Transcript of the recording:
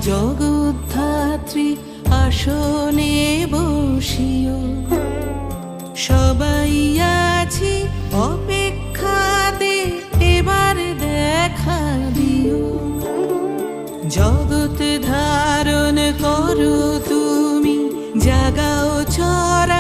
জগদ্ধাত্রী আসনে বসিও, সবাই আছি অপেক্ষাতে, এবার দেখা দিও। জগৎ ধারণ করো তুমি, জাগাও চরা